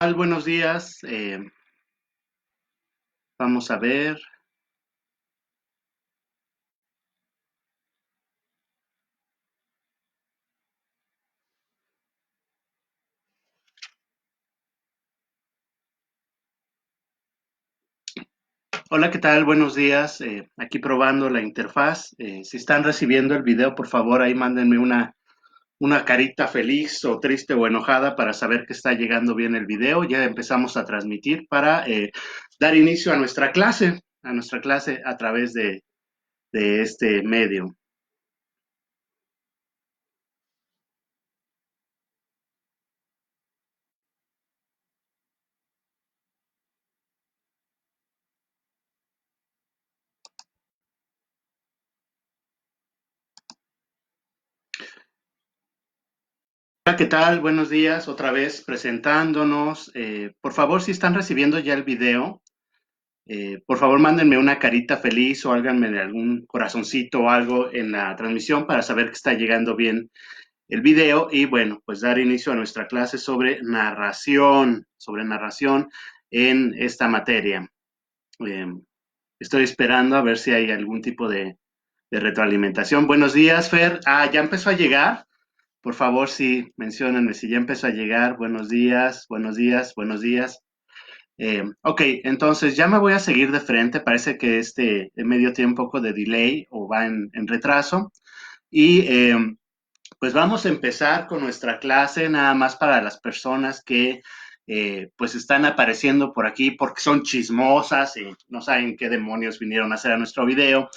Buenos días. Vamos a ver. Hola, ¿qué tal? Buenos días. Aquí probando la interfaz. Si están recibiendo el video, por favor, ahí mándenme una carita feliz o triste o enojada para saber que está llegando bien el video. Ya empezamos a transmitir para dar inicio a nuestra clase a través de este medio. Hola, ¿qué tal? Buenos días. Otra vez presentándonos. Por favor, si están recibiendo ya el video, por favor, mándenme una carita feliz o háganme de algún corazoncito o algo en la transmisión para saber que está llegando bien el video y bueno, pues dar inicio a nuestra clase sobre narración en esta materia. Eh, Estoy esperando a ver si hay algún tipo de retroalimentación. Buenos días, Fer. ¿Ya empezó a llegar? Por favor, sí, menciónenme si ya empezó a llegar. Buenos días, buenos días, buenos días. Ok, entonces ya me voy a seguir de frente. Parece que este medio tiene un poco de delay o va en retraso. Y pues vamos a empezar con nuestra clase, nada más para las personas que pues están apareciendo por aquí porque son chismosas y no saben qué demonios vinieron a hacer a nuestro video.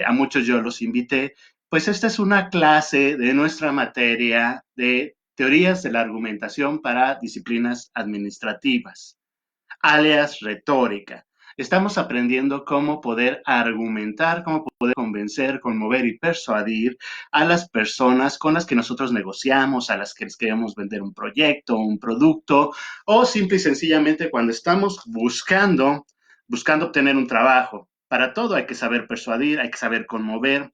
A muchos yo los invité. Pues esta es una clase de nuestra materia de teorías de la argumentación para disciplinas administrativas alias retórica. Estamos aprendiendo cómo poder argumentar, cómo poder convencer, conmover y persuadir a las personas con las que nosotros negociamos, a las que les queremos vender un proyecto, un producto, o simple y sencillamente cuando estamos buscando obtener un trabajo. Para todo hay que saber persuadir, hay que saber conmover.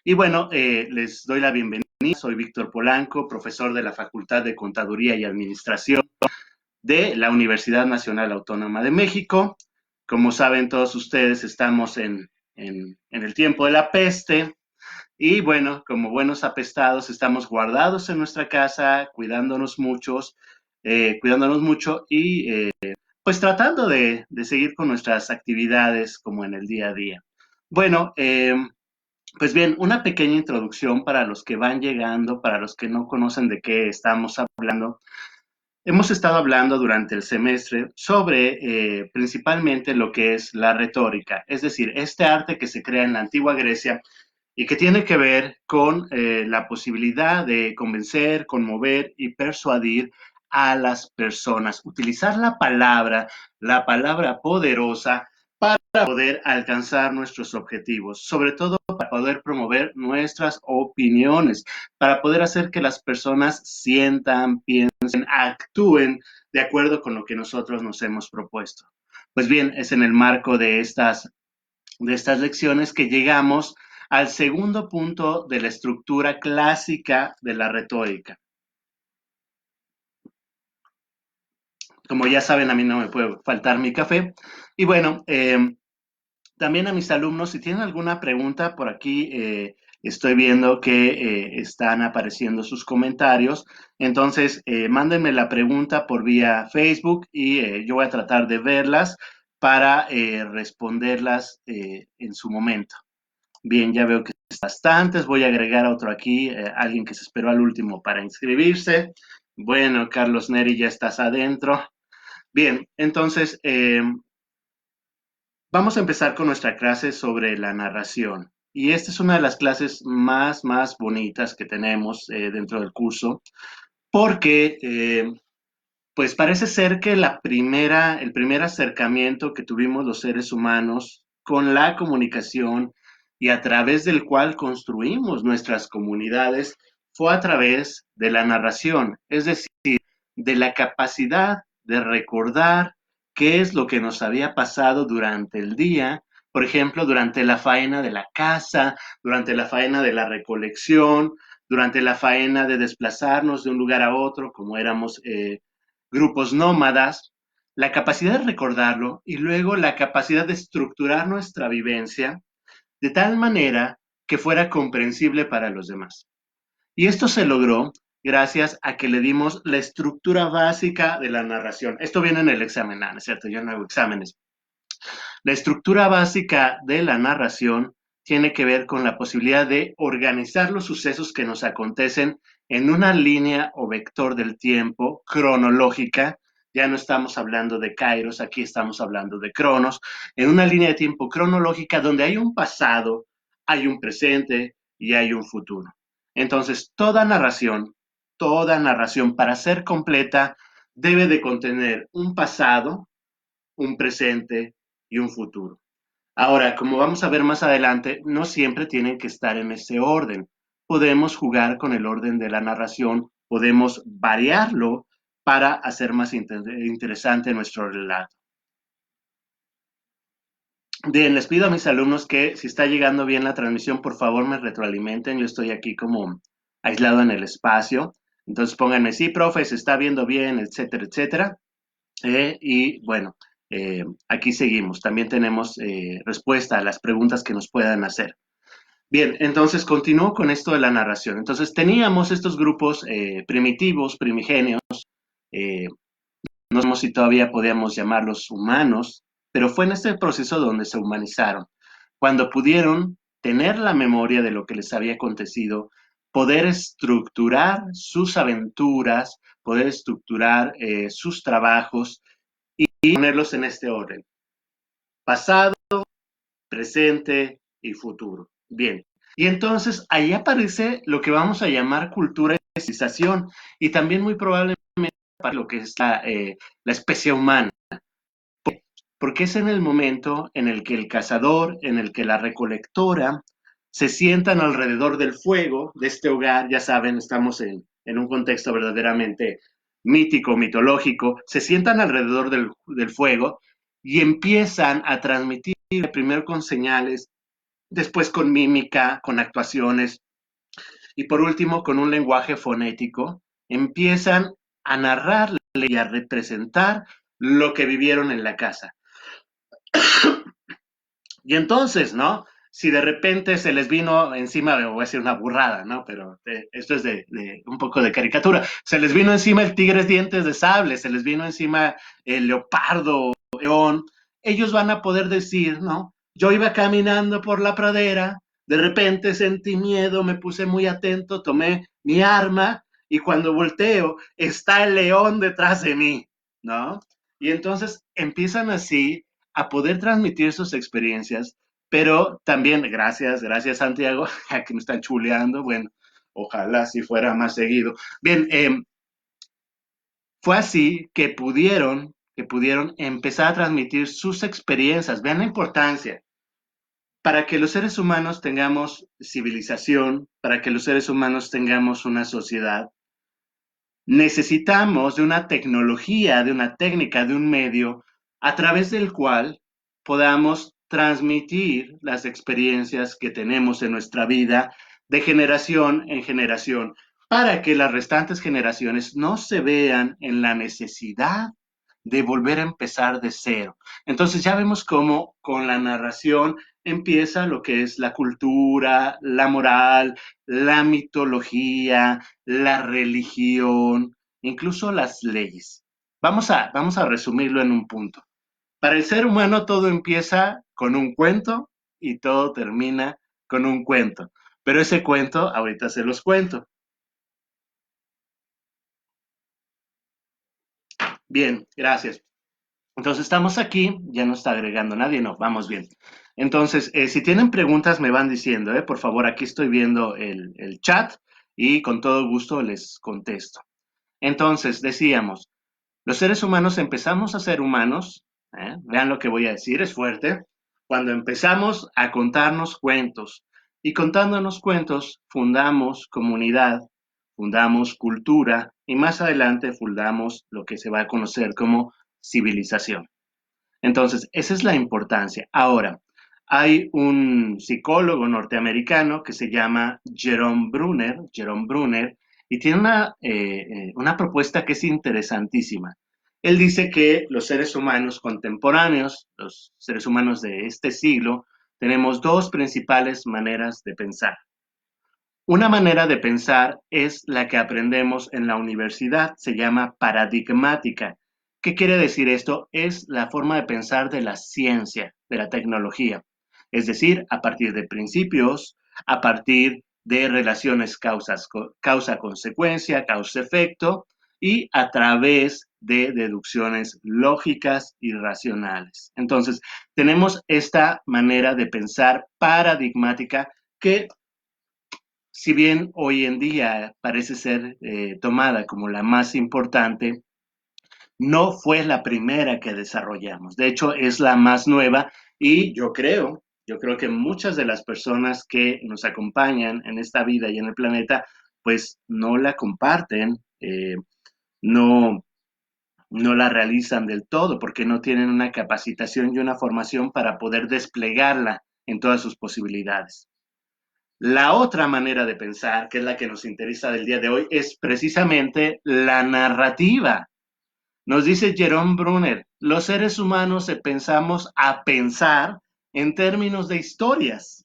Y bueno, les doy la bienvenida. Soy Víctor Polanco, profesor de la Facultad de Contaduría y Administración de la Universidad Nacional Autónoma de México. Como saben todos ustedes, estamos en el tiempo de la peste y bueno, como buenos apestados, estamos guardados en nuestra casa, cuidándonos mucho y pues tratando de seguir con nuestras actividades como en el día a día. Bueno, pues bien, una pequeña introducción para los que van llegando, para los que no conocen de qué estamos hablando. Hemos estado hablando durante el semestre sobre principalmente lo que es la retórica, es decir, este arte que se crea en la antigua Grecia y que tiene que ver con la posibilidad de convencer, conmover y persuadir a las personas, utilizar la palabra poderosa para poder alcanzar nuestros objetivos, sobre todo para poder promover nuestras opiniones, para poder hacer que las personas sientan, piensen, actúen de acuerdo con lo que nosotros nos hemos propuesto. Pues bien, es en el marco de estas lecciones que llegamos al segundo punto de la estructura clásica de la retórica. Como ya saben, a mí no me puede faltar mi café. Y bueno, también a mis alumnos, si tienen alguna pregunta por aquí, estoy viendo que están apareciendo sus comentarios. Entonces, mándenme la pregunta por vía Facebook y yo voy a tratar de verlas para responderlas en su momento. Bien, ya veo que es bastantes. Voy a agregar a otro aquí, alguien que se esperó al último para inscribirse. Bueno, Carlos Neri, ya estás adentro. Bien, entonces vamos a empezar con nuestra clase sobre la narración. Y esta es una de las clases más bonitas que tenemos dentro del curso, porque pues parece ser que el primer acercamiento que tuvimos los seres humanos con la comunicación y a través del cual construimos nuestras comunidades fue a través de la narración, es decir, de la capacidad de recordar qué es lo que nos había pasado durante el día, por ejemplo, durante la faena de la casa, durante la faena de la recolección, durante la faena de desplazarnos de un lugar a otro, como éramos grupos nómadas, la capacidad de recordarlo y luego la capacidad de estructurar nuestra vivencia de tal manera que fuera comprensible para los demás. Y esto se logró gracias a que le dimos la estructura básica de la narración. Esto viene en el examen, ¿no es cierto? Yo no hago exámenes. La estructura básica de la narración tiene que ver con la posibilidad de organizar los sucesos que nos acontecen en una línea o vector del tiempo cronológica. Ya no estamos hablando de kairos, aquí estamos hablando de cronos, en una línea de tiempo cronológica donde hay un pasado, hay un presente y hay un futuro. Entonces, toda narración para ser completa debe de contener un pasado, un presente y un futuro. Ahora, como vamos a ver más adelante, no siempre tienen que estar en ese orden. Podemos jugar con el orden de la narración, podemos variarlo para hacer más interesante nuestro relato. Bien, les pido a mis alumnos que si está llegando bien la transmisión, por favor me retroalimenten. Yo estoy aquí como aislado en el espacio. Entonces pónganme, sí, profe, se está viendo bien, etcétera, etcétera. Y bueno, aquí seguimos. También tenemos respuesta a las preguntas que nos puedan hacer. Bien, entonces continúo con esto de la narración. Entonces teníamos estos grupos primitivos, primigenios, eh, no sabemos si todavía podíamos llamarlos humanos, pero fue en este proceso donde se humanizaron, cuando pudieron tener la memoria de lo que les había acontecido, poder estructurar sus aventuras, poder estructurar sus trabajos y ponerlos en este orden: pasado, presente y futuro. Bien, y entonces ahí aparece lo que vamos a llamar cultura y civilización, y también muy probablemente para lo que es la especie humana, porque es en el momento en el que el cazador, en el que la recolectora se sientan alrededor del fuego de este hogar. Ya saben, estamos en un contexto verdaderamente mítico, mitológico, se sientan alrededor del fuego y empiezan a transmitir primero con señales, después con mímica, con actuaciones y por último con un lenguaje fonético, empiezan a narrarle y a representar lo que vivieron en la casa. Y entonces, ¿no? Si de repente se les vino encima, voy a decir una burrada, ¿no? Pero esto es de un poco de caricatura. Se les vino encima el tigre dientes de sable, se les vino encima el leopardo, el león. Ellos van a poder decir, ¿no? Yo iba caminando por la pradera, de repente sentí miedo, me puse muy atento, tomé mi arma y cuando volteo está el león detrás de mí, ¿no? Y entonces empiezan así a poder transmitir sus experiencias, pero también, gracias Santiago, aquí me están chuleando, bueno, ojalá si fuera más seguido. Bien, fue así que pudieron empezar a transmitir sus experiencias. Vean la importancia. Para que los seres humanos tengamos civilización, para que los seres humanos tengamos una sociedad, necesitamos de una tecnología, de una técnica, de un medio a través del cual podamos transmitir las experiencias que tenemos en nuestra vida de generación en generación, para que las restantes generaciones no se vean en la necesidad de volver a empezar de cero. Entonces ya vemos cómo con la narración empieza lo que es la cultura, la moral, la mitología, la religión, incluso las leyes. Vamos a resumirlo en un punto. Para el ser humano todo empieza con un cuento y todo termina con un cuento. Pero ese cuento ahorita se los cuento. Bien, gracias. Entonces estamos aquí, ya no está agregando nadie, no, vamos bien. Entonces, si tienen preguntas me van diciendo, por favor, aquí estoy viendo el chat y con todo gusto les contesto. Entonces, decíamos, los seres humanos empezamos a ser humanos, vean lo que voy a decir, es fuerte, cuando empezamos a contarnos cuentos. Y contándonos cuentos, fundamos comunidad, fundamos cultura y más adelante fundamos lo que se va a conocer como civilización. Entonces, esa es la importancia. Ahora, hay un psicólogo norteamericano que se llama Jerome Bruner. Jerome Bruner y tiene una propuesta que es interesantísima. Él dice que los seres humanos contemporáneos, los seres humanos de este siglo, tenemos dos principales maneras de pensar. Una manera de pensar es la que aprendemos en la universidad, se llama paradigmática. ¿Qué quiere decir esto? Es la forma de pensar de la ciencia, de la tecnología. Es decir, a partir de principios, a partir de relaciones causa-consecuencia, causa-efecto, y a través de deducciones lógicas y racionales. Entonces, tenemos esta manera de pensar paradigmática que, si bien hoy en día parece ser tomada como la más importante, no fue la primera que desarrollamos. De hecho, es la más nueva y yo creo que muchas de las personas que nos acompañan en esta vida y en el planeta, pues no la comparten, no, no la realizan del todo porque no tienen una capacitación y una formación para poder desplegarla en todas sus posibilidades. La otra manera de pensar, que es la que nos interesa del día de hoy, es precisamente la narrativa. Nos dice Jerome Brunner, los seres humanos pensamos a pensar en términos de historias,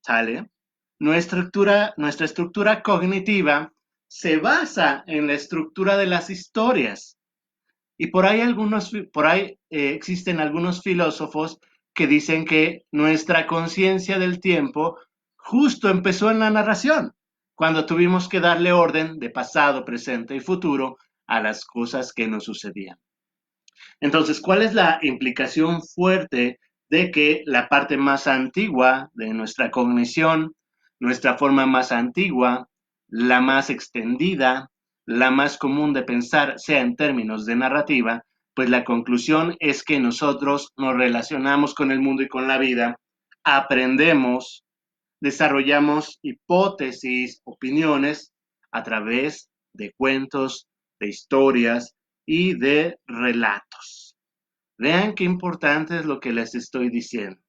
¿sale? Nuestra estructura cognitiva se basa en la estructura de las historias. Y por ahí existen algunos filósofos que dicen que nuestra conciencia del tiempo justo empezó en la narración, cuando tuvimos que darle orden de pasado, presente y futuro a las cosas que nos sucedían. Entonces, ¿cuál es la implicación fuerte de que la parte más antigua de nuestra cognición, nuestra forma más antigua, la más extendida, la más común de pensar, sea en términos de narrativa? Pues la conclusión es que nosotros nos relacionamos con el mundo y con la vida, aprendemos, desarrollamos hipótesis, opiniones a través de cuentos, de historias y de relatos. Vean qué importante es lo que les estoy diciendo.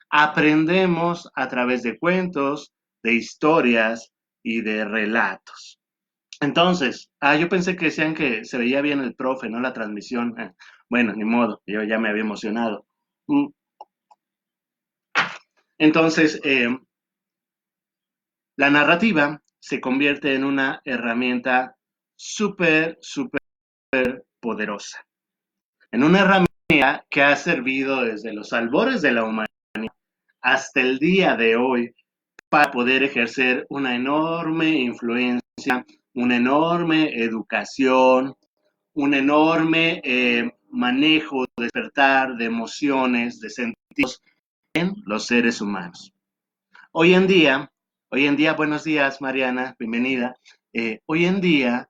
Aprendemos a través de cuentos, de historias y de relatos. Entonces, yo pensé que decían que se veía bien el profe, ¿no? La transmisión. Bueno, ni modo, yo ya me había emocionado. Mm. Entonces, la narrativa se convierte en una herramienta súper, súper poderosa. En una herramienta que ha servido desde los albores de la humanidad hasta el día de hoy para poder ejercer una enorme influencia, una enorme educación, un enorme manejo, despertar de emociones, de sentidos en los seres humanos. Hoy en día, buenos días Mariana, bienvenida. Hoy en día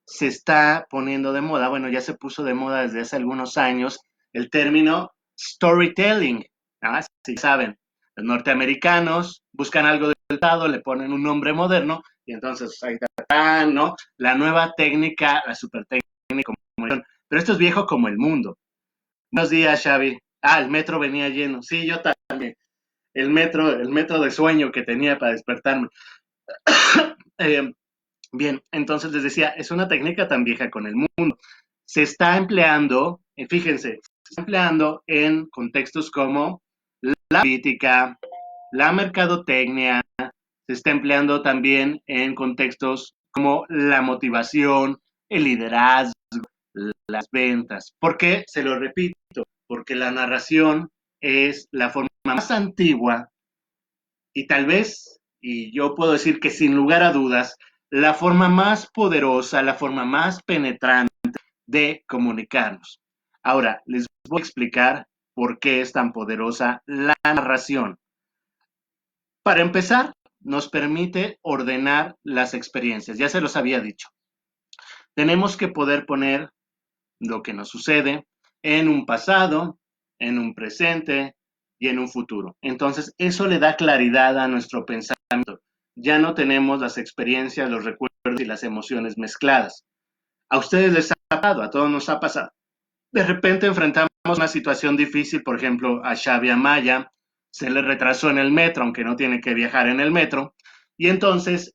se está poniendo de moda, bueno, ya se puso de moda desde hace algunos años, el término storytelling. ¿No? Si saben, los norteamericanos buscan algo del pasado, le ponen un nombre moderno y entonces ahí está, ¿no? La nueva técnica, la super técnica, pero esto es viejo como el mundo. Buenos días, Xavi. El metro venía lleno. Sí, yo también. El metro de sueño que tenía para despertarme. eh, bien, entonces les decía, es una técnica tan vieja con el mundo. Se está empleando, fíjense, se está empleando en contextos como la política, la mercadotecnia, se está empleando también en contextos como la motivación, el liderazgo, las ventas. ¿Por qué? Se lo repito, porque la narración es la forma más antigua y tal vez, y yo puedo decir que sin lugar a dudas, la forma más poderosa, la forma más penetrante de comunicarnos. Ahora, les voy a explicar por qué es tan poderosa la narración. Para empezar, nos permite ordenar las experiencias, ya se los había dicho. Tenemos que poder poner lo que nos sucede en un pasado, en un presente y en un futuro. Entonces, eso le da claridad a nuestro pensamiento. Ya no tenemos las experiencias, los recuerdos y las emociones mezcladas. A ustedes les ha pasado, a todos nos ha pasado. De repente enfrentamos una situación difícil, por ejemplo, a Xavi Amaya, se le retrasó en el metro, aunque no tiene que viajar en el metro, y entonces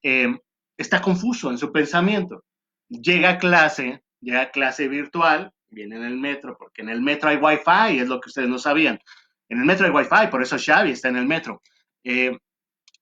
está confuso en su pensamiento. Llega a clase virtual, viene en el metro, porque en el metro hay wifi, es lo que ustedes no sabían. En el metro hay wifi, por eso Xavi está en el metro. Eh,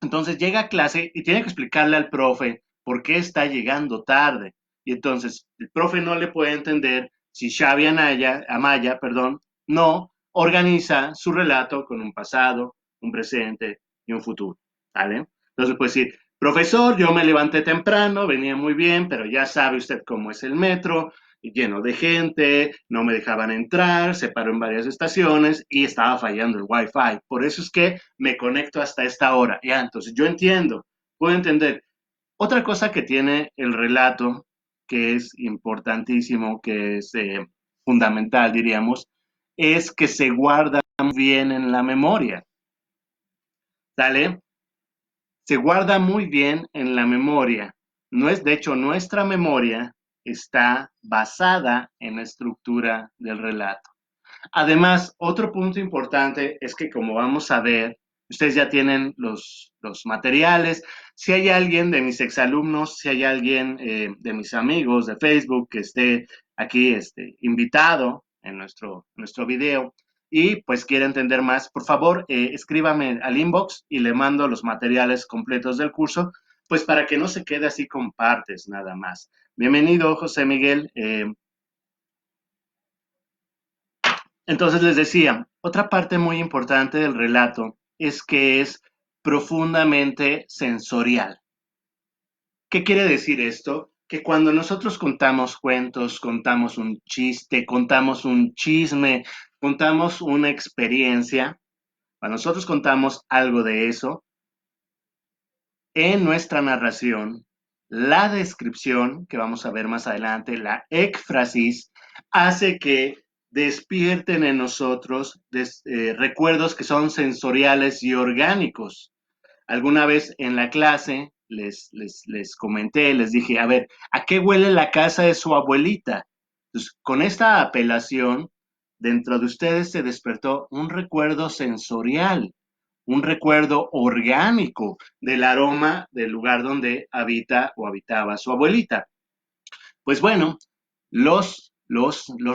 entonces llega a clase y tiene que explicarle al profe por qué está llegando tarde. Y entonces el profe no le puede entender si Xavi Amaya, perdón, no organiza su relato con un pasado, un presente y un futuro. ¿Vale? Entonces puede decir, profesor, yo me levanté temprano, venía muy bien, pero ya sabe usted cómo es el metro, lleno de gente, no me dejaban entrar, se paró en varias estaciones y estaba fallando el wifi. Por eso es que me conecto hasta esta hora. Ya, entonces yo entiendo, puedo entender. Otra cosa que tiene el relato, que es importantísimo, que es fundamental, diríamos, es que se guarda muy bien en la memoria. ¿Sale? Se guarda muy bien en la memoria. No es, de hecho, nuestra memoria está basada en la estructura del relato. Además, otro punto importante es que como vamos a ver, ustedes ya tienen los materiales. Si hay alguien de mis exalumnos, si hay alguien de mis amigos de Facebook que esté aquí invitado en nuestro video y pues quiere entender más, por favor, escríbame al inbox y le mando los materiales completos del curso, pues para que no se quede así con partes nada más. Bienvenido, José Miguel. Entonces les decía, otra parte muy importante del relato es que es profundamente sensorial. ¿Qué quiere decir esto? Que cuando nosotros contamos cuentos, contamos un chiste, contamos un chisme, contamos una experiencia, cuando nosotros contamos algo de eso, en nuestra narración, la descripción, que vamos a ver más adelante, la éfrasis, hace que despierten en nosotros recuerdos que son sensoriales y orgánicos. Alguna vez en la clase les comenté, les dije, a ver, ¿a qué huele la casa de su abuelita? Entonces, con esta apelación, dentro de ustedes se despertó un recuerdo sensorial, un recuerdo orgánico del aroma del lugar donde habita o habitaba su abuelita. Pues bueno, los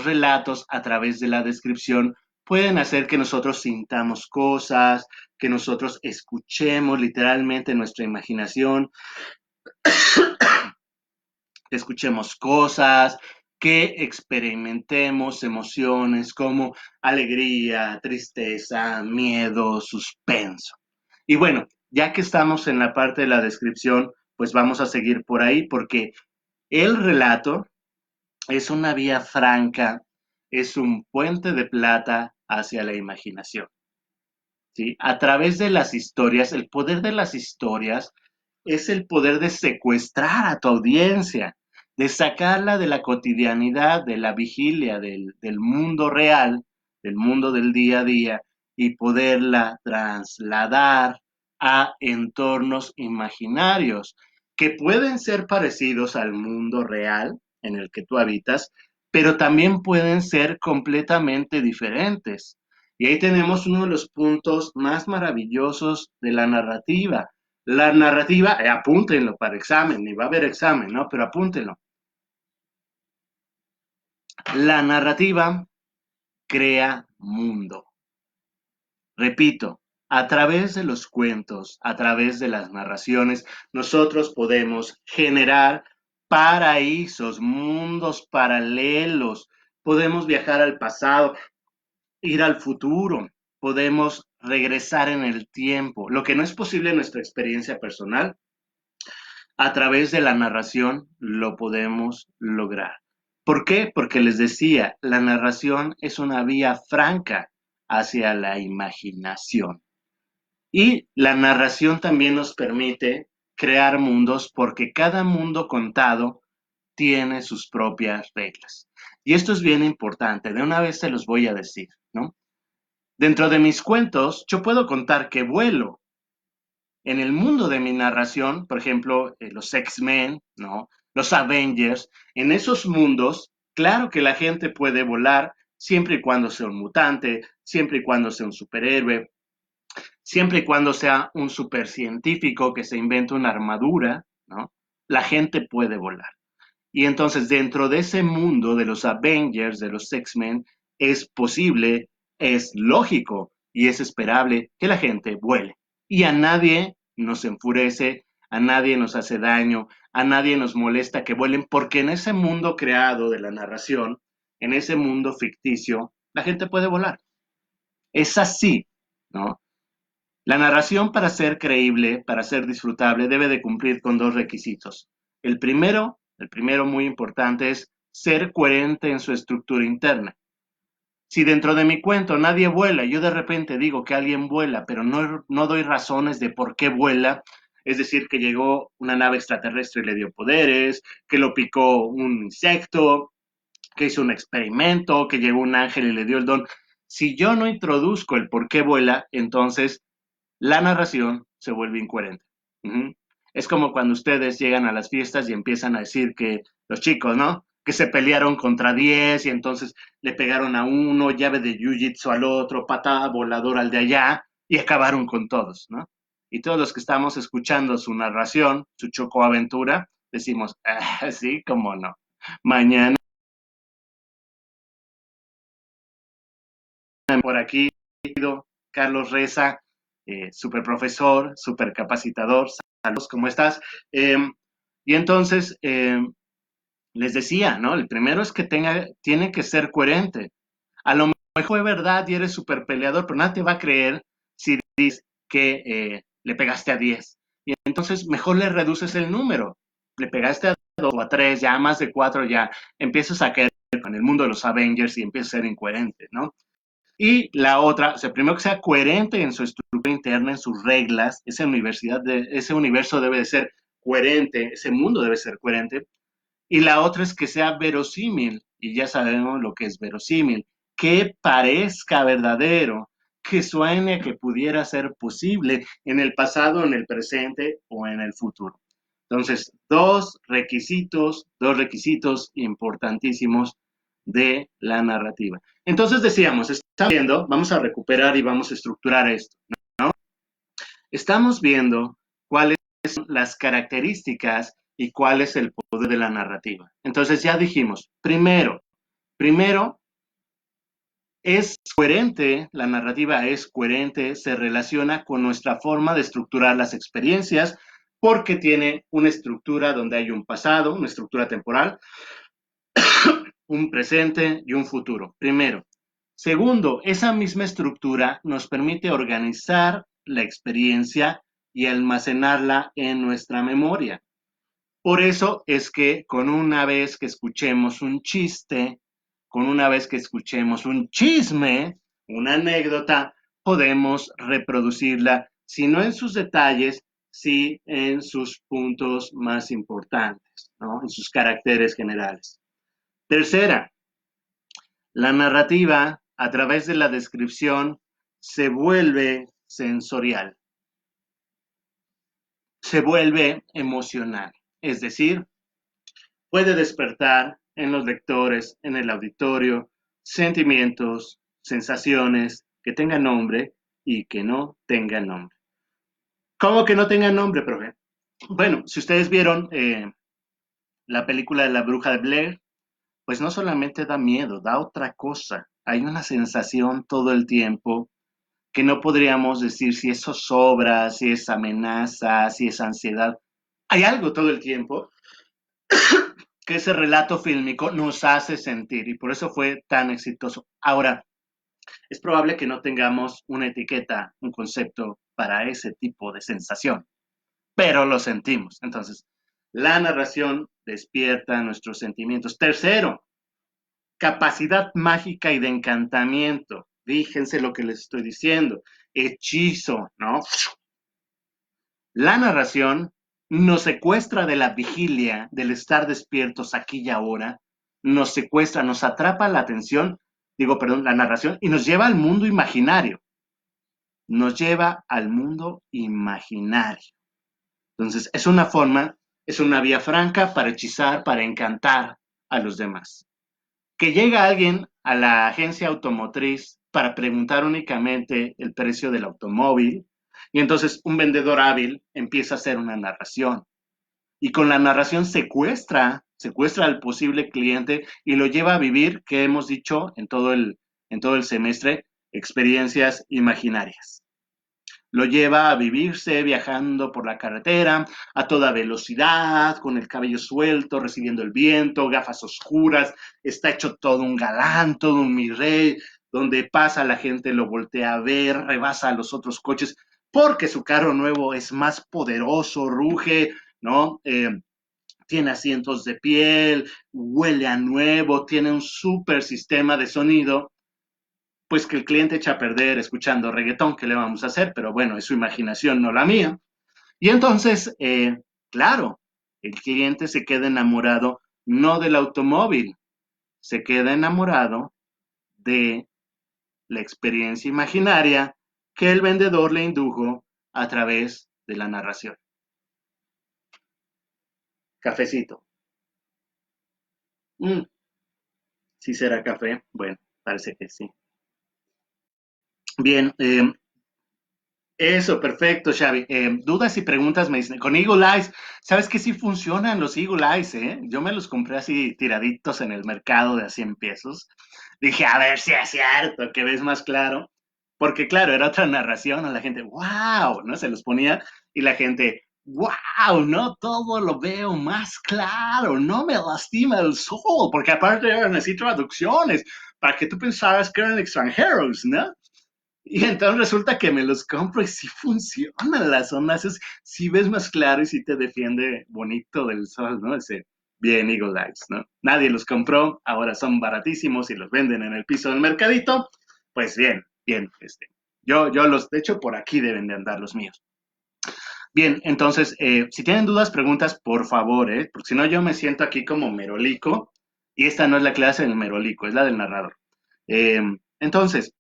relatos a través de la descripción pueden hacer que nosotros sintamos cosas, que nosotros escuchemos literalmente nuestra imaginación, que escuchemos cosas, que experimentemos emociones como alegría, tristeza, miedo, suspenso. Y bueno, ya que estamos en la parte de la descripción, pues vamos a seguir por ahí porque el relato es una vía franca, es un puente de plata hacia la imaginación. ¿Sí? A través de las historias, el poder de las historias es el poder de secuestrar a tu audiencia, de sacarla de la cotidianidad, de la vigilia, del mundo real, del mundo del día a día, y poderla trasladar a entornos imaginarios que pueden ser parecidos al mundo real en el que tú habitas, pero también pueden ser completamente diferentes. Y ahí tenemos uno de los puntos más maravillosos de la narrativa. La narrativa, apúntenlo para examen, ni va a haber examen, ¿no? Pero apúntenlo. La narrativa crea mundo. Repito, a través de los cuentos, a través de las narraciones, nosotros podemos generar paraísos, mundos paralelos, podemos viajar al pasado, ir al futuro, podemos regresar en el tiempo. Lo que no es posible en nuestra experiencia personal, a través de la narración lo podemos lograr. ¿Por qué? Porque les decía, la narración es una vía franca hacia la imaginación. Y la narración también nos permite crear mundos porque cada mundo contado tiene sus propias reglas. Y esto es bien importante, de una vez se los voy a decir, ¿no? Dentro de mis cuentos, yo puedo contar que vuelo. En el mundo de mi narración, por ejemplo, los X-Men, ¿no? Los Avengers, en esos mundos, claro que la gente puede volar siempre y cuando sea un mutante, siempre y cuando sea un superhéroe, siempre y cuando sea un supercientífico que se invente una armadura, ¿no? la gente puede volar. Y entonces dentro de ese mundo de los Avengers, de los X-Men, es posible, es lógico y es esperable que la gente vuele. Y a nadie nos enfurece, a nadie nos hace daño, a nadie nos molesta que vuelen, porque en ese mundo creado de la narración, en ese mundo ficticio, la gente puede volar. Es así, ¿no? La narración para ser creíble, para ser disfrutable, debe de cumplir con dos requisitos. El primero muy importante es ser coherente en su estructura interna. Si dentro de mi cuento nadie vuela, yo de repente digo que alguien vuela, pero no doy razones de por qué vuela, es decir, que llegó una nave extraterrestre y le dio poderes, que lo picó un insecto, que hizo un experimento, que llegó un ángel y le dio el don. Si yo no introduzco el por qué vuela, entonces la narración se vuelve incoherente. Uh-huh. Es como cuando ustedes llegan a las fiestas y empiezan a decir que los chicos, ¿no? Que se pelearon contra 10 y entonces le pegaron a uno, llave de jiu-jitsu al otro, patada voladora al de allá y acabaron con todos, ¿no? Y todos los que estamos escuchando su narración, su chocoaventura, decimos, sí, cómo no. Mañana por aquí, Carlos Reza, super profesor, super capacitador. Saludos, ¿cómo estás? Y entonces, les decía, ¿no? El primero es que tiene que ser coherente. A lo mejor fue verdad y eres super peleador, pero nadie te va a creer si dices que le pegaste a 10. Y entonces mejor le reduces el número. Le pegaste a 2 o a 3, ya más de 4, ya empiezas a caer en el mundo de los Avengers y empiezas a ser incoherente, ¿no? Y la otra, o sea, primero que sea coherente en su estructura interna, en sus reglas, ese universo debe de ser coherente, ese mundo debe ser coherente. Y la otra es que sea verosímil, y ya sabemos lo que es verosímil, que parezca verdadero, que suene que pudiera ser posible en el pasado, en el presente o en el futuro. Entonces, dos requisitos importantísimos de la narrativa. Entonces decíamos, estamos viendo, vamos a recuperar y vamos a estructurar esto, ¿no? Estamos viendo cuáles son las características y cuál es el poder de la narrativa. Entonces ya dijimos, primero es coherente, la narrativa es coherente, se relaciona con nuestra forma de estructurar las experiencias porque tiene una estructura donde hay un pasado, una estructura temporal, un presente y un futuro. Primero. Segundo, esa misma estructura nos permite organizar la experiencia y almacenarla en nuestra memoria. Por eso es que con una vez que escuchemos un chiste, con una vez que escuchemos un chisme, una anécdota, podemos reproducirla, si no en sus detalles, sí en sus puntos más importantes, ¿no? En sus caracteres generales. Tercera, la narrativa, a través de la descripción, se vuelve sensorial, se vuelve emocional, es decir, puede despertar en los lectores, en el auditorio, sentimientos, sensaciones que tengan nombre y que no tengan nombre. ¿Cómo que no tengan nombre, profe? Bueno, si ustedes vieron la película de la bruja de Blair, pues no solamente da miedo, da otra cosa. Hay una sensación todo el tiempo que no podríamos decir si eso sobra, si es amenaza, si es ansiedad. Hay algo todo el tiempo que ese relato fílmico nos hace sentir y por eso fue tan exitoso. Ahora, es probable que no tengamos una etiqueta, un concepto para ese tipo de sensación, pero lo sentimos. Entonces, la narración despierta nuestros sentimientos. Tercero, capacidad mágica y de encantamiento. Fíjense lo que les estoy diciendo. Hechizo, ¿no? La narración nos secuestra de la vigilia, del estar despiertos aquí y ahora, nos secuestra, nos atrapa la atención, la narración, y nos lleva al mundo imaginario. Nos lleva al mundo imaginario. Entonces, es una vía franca para hechizar, para encantar a los demás. Que llega alguien a la agencia automotriz para preguntar únicamente el precio del automóvil y entonces un vendedor hábil empieza a hacer una narración. y con la narración secuestra al posible cliente y lo lleva a vivir, que hemos dicho en todo el semestre, experiencias imaginarias. Lo lleva a vivirse viajando por la carretera a toda velocidad, con el cabello suelto, recibiendo el viento, gafas oscuras, está hecho todo un galán, todo un mi rey, donde pasa la gente lo voltea a ver, rebasa a los otros coches, porque su carro nuevo es más poderoso, ruge, ¿no? Tiene asientos de piel, huele a nuevo, tiene un súper sistema de sonido, pues que el cliente echa a perder escuchando reggaetón, ¿qué le vamos a hacer? Pero bueno, es su imaginación, no la mía. Y entonces, claro, el cliente se queda enamorado no del automóvil, se queda enamorado de la experiencia imaginaria que el vendedor le indujo a través de la narración. Cafecito. ¿Sí será café? Bueno, parece que sí. Bien, eso, perfecto, Xavi. Dudas y preguntas me dicen. Con Eagle Eyes, ¿sabes que sí funcionan los Eagle Eyes, eh? Yo me los compré así tiraditos en el mercado de a 100 pesos. Dije, a ver si es cierto, que ves más claro. Porque claro, era otra narración, a la gente, wow, ¿no? Se los ponía y la gente, wow, ¿no? Todo lo veo más claro, no me lastima el sol, porque aparte eran así traducciones, para que tú pensaras que eran extranjeros, ¿no? Y entonces resulta que me los compro y sí funcionan las ondas, sí ves más claro y sí te defiende bonito del sol, ¿no? Ese, bien, Eagle Eyes, ¿no? Nadie los compró, ahora son baratísimos y los venden en el piso del mercadito. Pues bien, bien, yo los, de hecho, por aquí deben de andar los míos. Bien, entonces, si tienen dudas, preguntas, por favor, porque si no yo me siento aquí como merolico y esta no es la clase del merolico, es la del narrador. Entonces,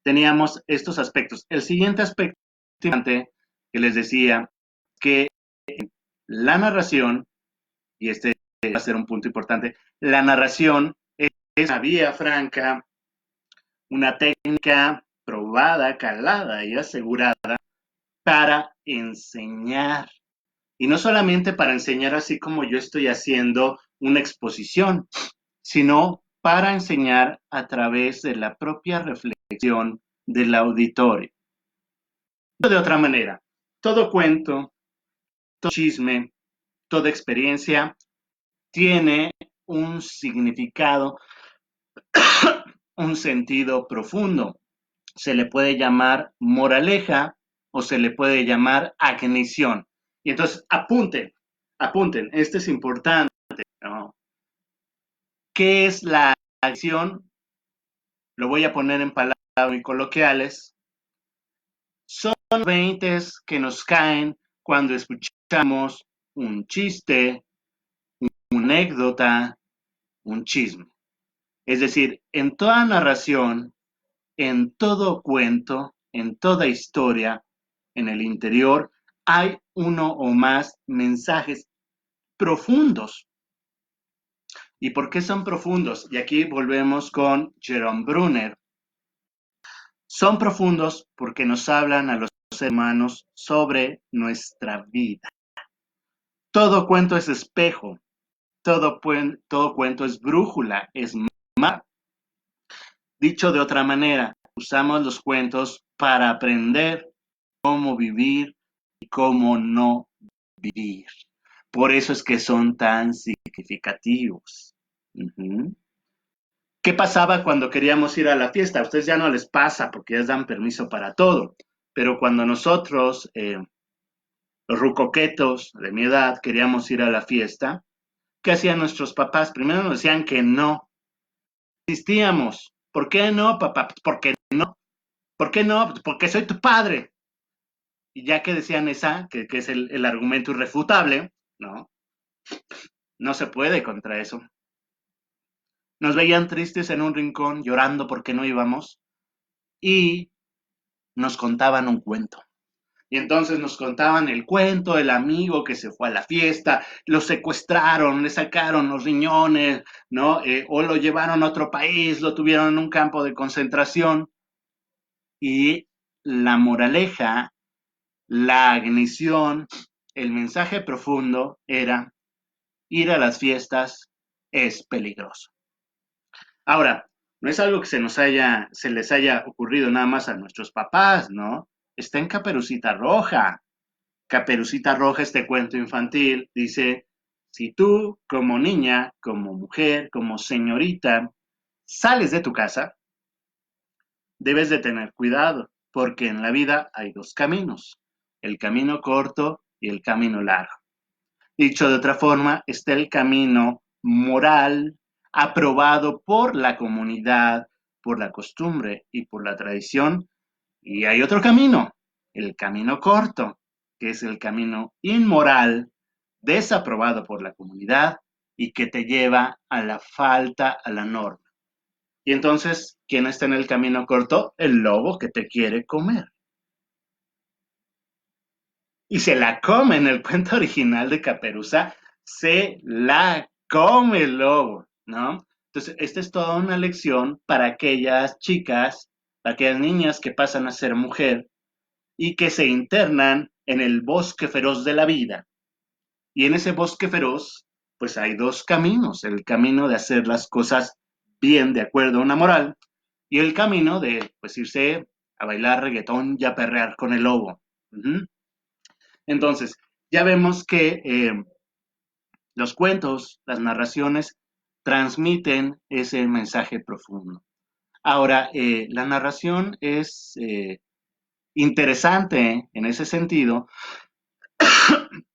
teníamos estos aspectos. El siguiente aspecto que les decía que la narración, y este va a ser un punto importante, la narración es una vía franca, una técnica probada, calada y asegurada para enseñar. Y no solamente para enseñar así como yo estoy haciendo una exposición, sino para enseñar a través de la propia reflexión del auditorio. De otra manera, todo cuento, todo chisme, toda experiencia tiene un significado, un sentido profundo. Se le puede llamar moraleja o se le puede llamar agnición. Y entonces, apunten, esto es importante, ¿no? ¿Qué es la acción? Lo voy a poner en palabras muy coloquiales. Son 20 que nos caen cuando escuchamos un chiste, una anécdota, un chisme. Es decir, en toda narración, en todo cuento, en toda historia, en el interior, hay uno o más mensajes profundos. ¿Y por qué son profundos? Y aquí volvemos con Jerome Brunner. Son profundos porque nos hablan a los seres humanos sobre nuestra vida. Todo cuento es espejo, todo cuento es brújula, es mapa. Dicho de otra manera, usamos los cuentos para aprender cómo vivir y cómo no vivir. Por eso es que son tan significativos. ¿Qué pasaba cuando queríamos ir a la fiesta? A ustedes ya no les pasa porque ya les dan permiso para todo. Pero cuando nosotros, los rucoquetos de mi edad, queríamos ir a la fiesta, ¿qué hacían nuestros papás? Primero nos decían que no. Insistíamos. ¿Por qué no, papá? ¿Por qué no? ¿Por qué no? Porque soy tu padre. Y ya que decían esa, que es el argumento irrefutable, ¿no? No se puede contra eso. Nos veían tristes en un rincón, llorando porque no íbamos, y nos contaban un cuento. Y entonces nos contaban el cuento del amigo que se fue a la fiesta, lo secuestraron, le sacaron los riñones, ¿no? O lo llevaron a otro país, lo tuvieron en un campo de concentración. Y la moraleja, la ignición, el mensaje profundo era: ir a las fiestas es peligroso. Ahora, no es algo que se les haya ocurrido nada más a nuestros papás, ¿no? Está en Caperucita Roja. Caperucita Roja, este cuento infantil, dice: si tú, como niña, como mujer, como señorita, sales de tu casa, debes de tener cuidado, porque en la vida hay dos caminos: el camino corto y el camino largo. Dicho de otra forma, está el camino moral aprobado por la comunidad, por la costumbre y por la tradición, y hay otro camino, el camino corto, que es el camino inmoral, desaprobado por la comunidad y que te lleva a la falta a la norma. Y entonces, ¿quién está en el camino corto? El lobo que te quiere comer. Y se la come en el cuento original de Caperuza, se la come el lobo, ¿no? Entonces, esta es toda una lección para aquellas chicas, para aquellas niñas que pasan a ser mujer y que se internan en el bosque feroz de la vida. Y en ese bosque feroz, pues hay dos caminos: el camino de hacer las cosas bien de acuerdo a una moral y el camino de, pues, irse a bailar reggaetón y a perrear con el lobo. Uh-huh. Entonces, ya vemos que los cuentos, las narraciones, transmiten ese mensaje profundo. Ahora, la narración es interesante en ese sentido,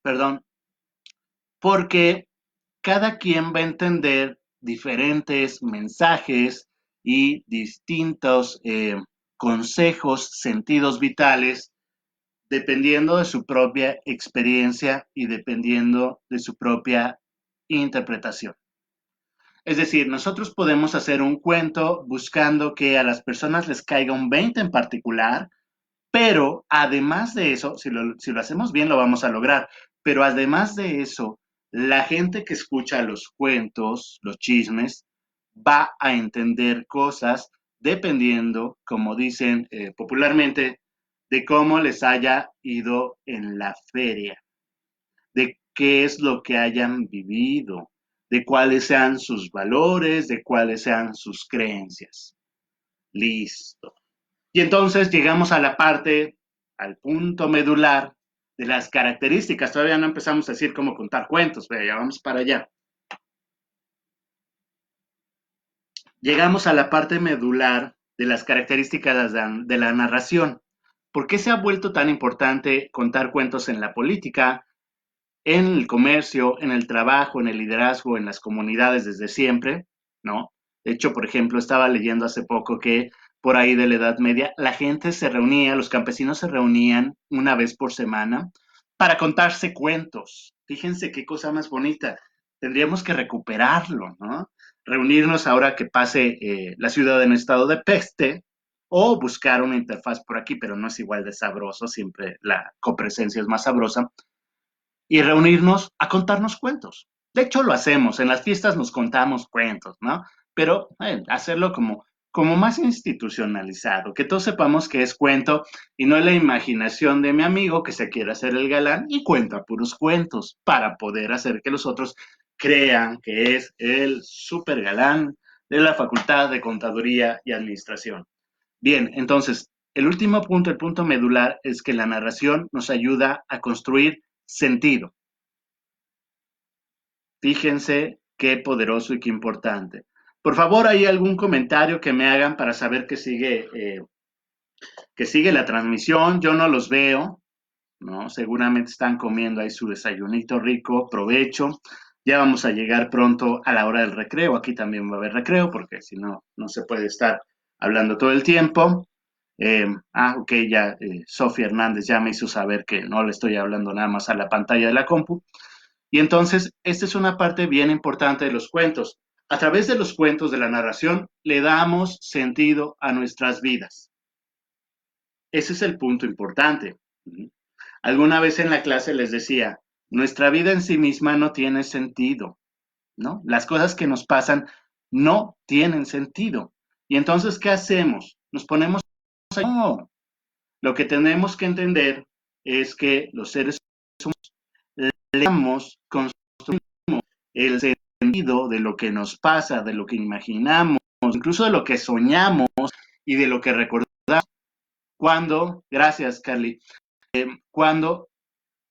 perdón, porque cada quien va a entender diferentes mensajes y distintos consejos, sentidos vitales, dependiendo de su propia experiencia y dependiendo de su propia interpretación. Es decir, nosotros podemos hacer un cuento buscando que a las personas les caiga un 20 en particular, pero además de eso, si lo hacemos bien, lo vamos a lograr. Pero además de eso, la gente que escucha los cuentos, los chismes, va a entender cosas dependiendo, como dicen popularmente, de cómo les haya ido en la feria, de qué es lo que hayan vivido, de cuáles sean sus valores, de cuáles sean sus creencias. Listo. Y entonces llegamos a la parte, al punto medular de las características. Todavía no empezamos a decir cómo contar cuentos, pero ya vamos para allá. Llegamos a la parte medular de las características de la narración. ¿Por qué se ha vuelto tan importante contar cuentos en la política, en el comercio, en el trabajo, en el liderazgo, en las comunidades desde siempre? ¿No? De hecho, por ejemplo, estaba leyendo hace poco que por ahí de la Edad Media, la gente se reunía, los campesinos se reunían una vez por semana para contarse cuentos. Fíjense qué cosa más bonita. Tendríamos que recuperarlo, ¿no? Reunirnos ahora que pase la ciudad en estado de peste o buscar una interfaz por aquí, pero no es igual de sabroso, siempre la copresencia es más sabrosa, y reunirnos a contarnos cuentos. De hecho, lo hacemos, en las fiestas nos contamos cuentos, ¿no? Pero hacerlo como más institucionalizado, que todos sepamos que es cuento y no es la imaginación de mi amigo que se quiere hacer el galán y cuenta puros cuentos para poder hacer que los otros crean que es el super galán de la Facultad de Contaduría y Administración. Bien, entonces, el último punto, el punto medular, es que la narración nos ayuda a construir sentido. Fíjense qué poderoso y qué importante. Por favor, ¿hay algún comentario que me hagan para saber que sigue la transmisión? Yo no los veo, ¿no? Seguramente están comiendo ahí su desayunito rico, provecho. Ya vamos a llegar pronto a la hora del recreo. Aquí también va a haber recreo porque si no, no se puede estar hablando todo el tiempo. Ok, ya Sofía Hernández ya me hizo saber que no le estoy hablando nada más a la pantalla de la compu. Y entonces, esta es una parte bien importante de los cuentos. A través de los cuentos, de la narración, le damos sentido a nuestras vidas. Ese es el punto importante. Alguna vez en la clase les decía, nuestra vida en sí misma no tiene sentido, ¿no? Las cosas que nos pasan no tienen sentido. Y entonces, ¿qué hacemos? Nos ponemos a... No. Lo que tenemos que entender es que los seres humanos aleamos, construimos el sentido de lo que nos pasa, de lo que imaginamos, incluso de lo que soñamos y de lo que recordamos cuando, gracias Carly, cuando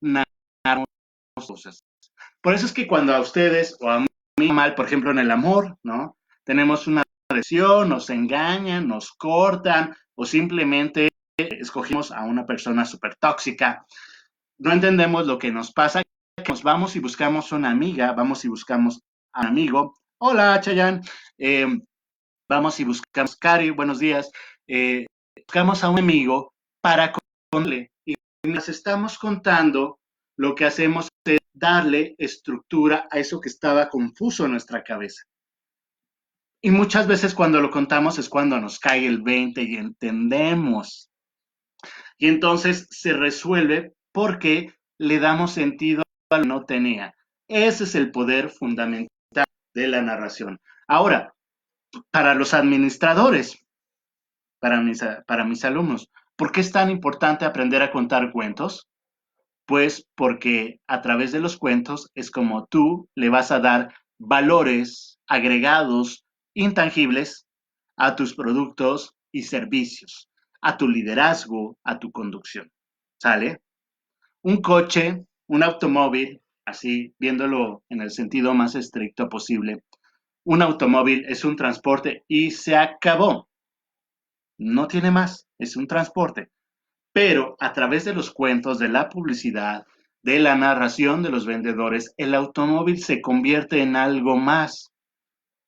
narramos cosas. Por eso es que cuando a ustedes o a mí mal, por ejemplo en el amor, ¿no? Tenemos una agresión, nos engañan, nos cortan o simplemente escogimos a una persona súper tóxica, no entendemos lo que nos pasa, nos vamos y buscamos una amiga, vamos y buscamos a un amigo. Hola, Chayanne. Vamos y buscamos, Cari, buenos días. Buscamos a un amigo para contarle. Y mientras estamos contando, lo que hacemos es darle estructura a eso que estaba confuso en nuestra cabeza. Y muchas veces cuando lo contamos es cuando nos cae el 20 y entendemos. Y entonces se resuelve porque le damos sentido a lo que no tenía. Ese es el poder fundamental de la narración. Ahora, para los administradores, para mis alumnos, ¿por qué es tan importante aprender a contar cuentos? Pues porque a través de los cuentos es como tú le vas a dar valores agregados, intangibles, a tus productos y servicios, a tu liderazgo, a tu conducción. ¿Sale? Un coche, un automóvil, así viéndolo en el sentido más estricto posible, un automóvil es un transporte y se acabó. No tiene más, es un transporte. Pero a través de los cuentos, de la publicidad, de la narración de los vendedores, el automóvil se convierte en algo más,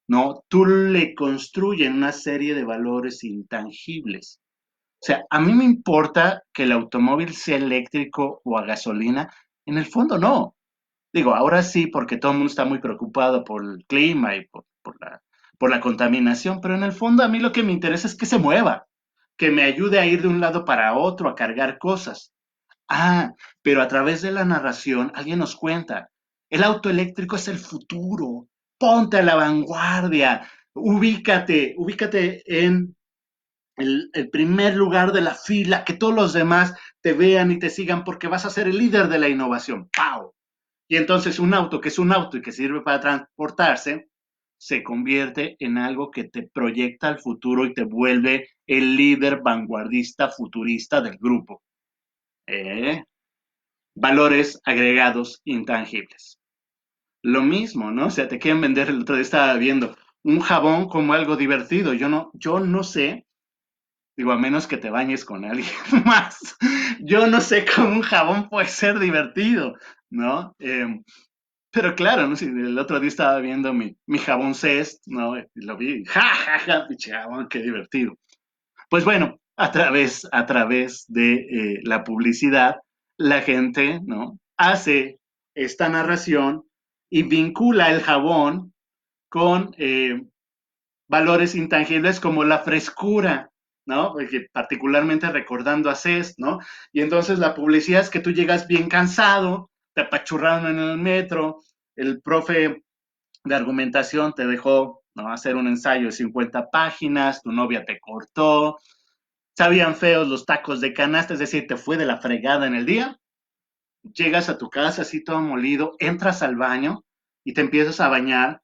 ¿no? Tú le construyes una serie de valores intangibles. O sea, a mí me importa que el automóvil sea eléctrico o a gasolina. En el fondo no. Digo, ahora sí, porque todo el mundo está muy preocupado por el clima y por la contaminación, pero en el fondo a mí lo que me interesa es que se mueva, que me ayude a ir de un lado para otro, a cargar cosas. Ah, pero a través de la narración alguien nos cuenta, el auto eléctrico es el futuro, ponte a la vanguardia, ubícate en el primer lugar de la fila, que todos los demás te vean y te sigan porque vas a ser el líder de la innovación. ¡Pau! Y entonces un auto que es un auto y que sirve para transportarse, se convierte en algo que te proyecta al futuro y te vuelve el líder vanguardista futurista del grupo. ¿Eh? Valores agregados intangibles. Lo mismo, ¿no? O sea, te quieren vender, el otro día estaba viendo un jabón como algo divertido. Yo no sé, digo, a menos que te bañes con alguien más. Yo no sé cómo un jabón puede ser divertido, ¿no? Pero claro, ¿no? Si el otro día estaba viendo mi jabón Cest, ¿no? Y lo vi, ja, ja, ja, pinche jabón, qué divertido. Pues bueno, a través de la publicidad, la gente, ¿no? Hace esta narración y vincula el jabón con valores intangibles como la frescura, ¿no? Porque particularmente recordando a Cest, ¿no? Y entonces la publicidad es que tú llegas bien cansado, te apachurraron en el metro, el profe de argumentación te dejó, ¿no? Hacer un ensayo de 50 páginas, tu novia te cortó, sabían feos los tacos de canasta, es decir, te fue de la fregada en el día, llegas a tu casa así todo molido, entras al baño y te empiezas a bañar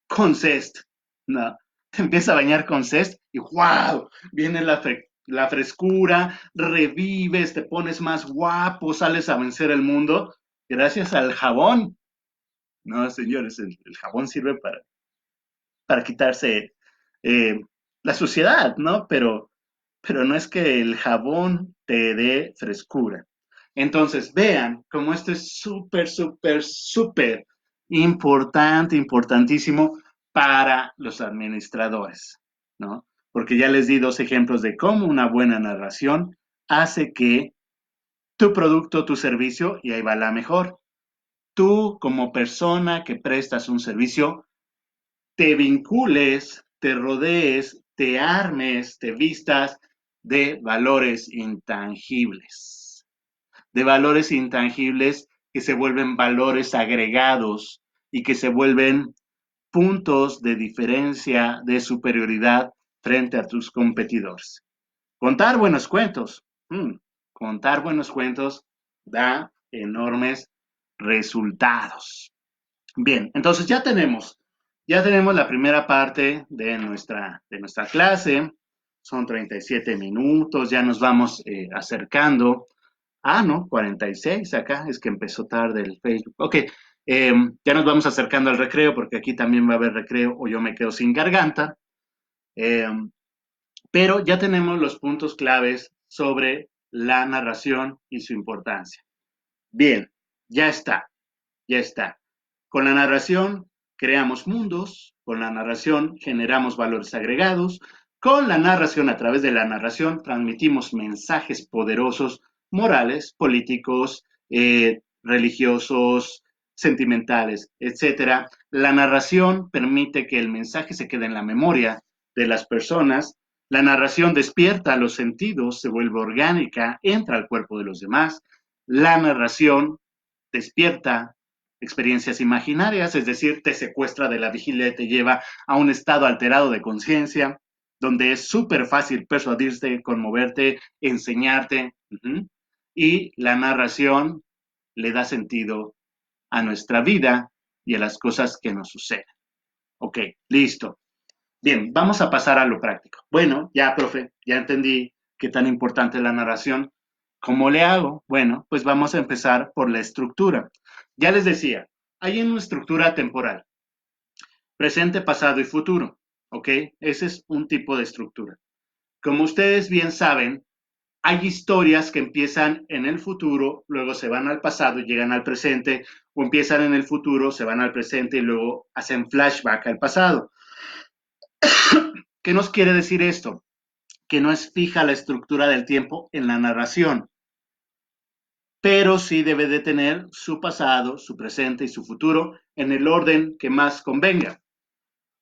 con Cest, ¿no? Te empiezas a bañar con Cest y ¡wow! Viene la frescura, revives, te pones más guapo, sales a vencer el mundo gracias al jabón. No, señores, el jabón sirve para quitarse eh, la suciedad, ¿no? Pero no es que el jabón te dé frescura. Entonces, vean cómo esto es súper, súper, súper importante, importantísimo para los administradores, ¿no? Porque ya les di dos ejemplos de cómo una buena narración hace que tu producto, tu servicio, y ahí va la mejor, tú como persona que prestas un servicio, te vincules, te rodees, te armes, te vistas de valores intangibles, de valores intangibles que se vuelven valores agregados y que se vuelven puntos de diferencia, de superioridad frente a tus competidores. Contar buenos cuentos, contar buenos cuentos da enormes resultados. Bien, entonces ya tenemos la primera parte de nuestra clase. Son 37 minutos, ya nos vamos acercando. Ah, no, 46 acá, es que empezó tarde el Facebook. Ok, ya nos vamos acercando al recreo, porque aquí también va a haber recreo o yo me quedo sin garganta. Eh, pero ya tenemos los puntos claves sobre la narración y su importancia. Bien, ya está, ya está. Con la narración creamos mundos, con la narración generamos valores agregados, con la narración, a través de la narración, transmitimos mensajes poderosos, morales, políticos, religiosos, sentimentales, etcétera. La narración permite que el mensaje se quede en la memoria de las personas. La narración despierta los sentidos, se vuelve orgánica, entra al cuerpo de los demás. La narración despierta experiencias imaginarias, es decir, te secuestra de la vigilia y te lleva a un estado alterado de conciencia, donde es súper fácil persuadirte, conmoverte, enseñarte. Y la narración le da sentido a nuestra vida y a las cosas que nos suceden. Ok, listo. Bien, vamos a pasar a lo práctico. Bueno, ya, profe, ya entendí qué tan importante es la narración. ¿Cómo le hago? Bueno, pues vamos a empezar por la estructura. Ya les decía, hay una estructura temporal, presente, pasado y futuro, ¿ok? Ese es un tipo de estructura. Como ustedes bien saben, hay historias que empiezan en el futuro, luego se van al pasado y llegan al presente, o empiezan en el futuro, se van al presente y luego hacen flashback al pasado. ¿Qué nos quiere decir esto? Que no es fija la estructura del tiempo en la narración, pero sí debe de tener su pasado, su presente y su futuro en el orden que más convenga.